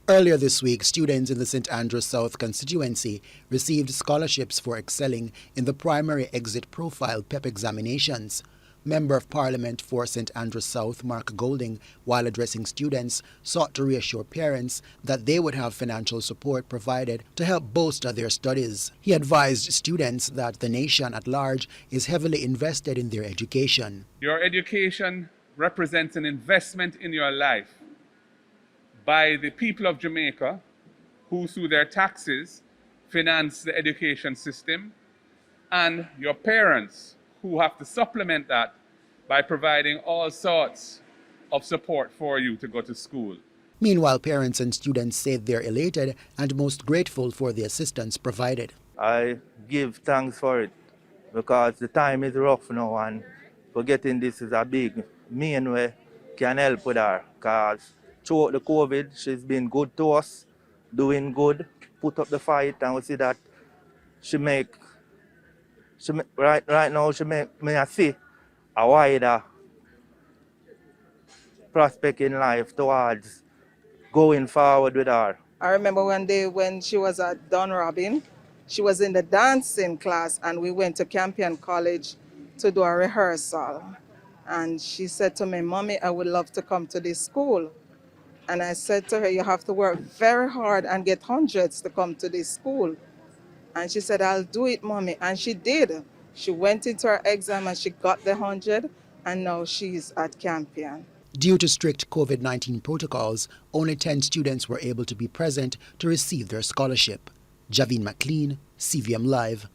Earlier this week, students in the St. Andrews South constituency received scholarships for excelling in the primary exit profile PEP examinations. Member of Parliament for St. Andrews South, Mark Golding, while addressing students, sought to reassure parents that they would have financial support provided to help bolster their studies. He advised students that the nation at large is heavily invested in their education. Your education represents an investment in your life by the people of Jamaica, who through their taxes finance the education system, and your parents, who have to supplement that by providing all sorts of support for you to go to school. Meanwhile, parents and students say they're elated and most grateful for the assistance provided. I give thanks for it because the time is rough now, and for getting this is a big main way can help with her, because throughout the COVID, she's been good to us, doing good, put up the fight, and we see that right now she make me see a wider prospect in life towards going forward with her. I remember one day when she was at Don Robin, she was in the dancing class, and we went to Campion College to do a rehearsal. And she said to me, "Mommy, I would love to come to this school." And I said to her, "You have to work very hard and get hundreds to come to this school." And she said, "I'll do it, Mommy." And she did. She went into her exam and she got the 100, and now she's at Campion. Due to strict COVID-19 protocols, only 10 students were able to be present to receive their scholarship. Javine McLean, CVM Live.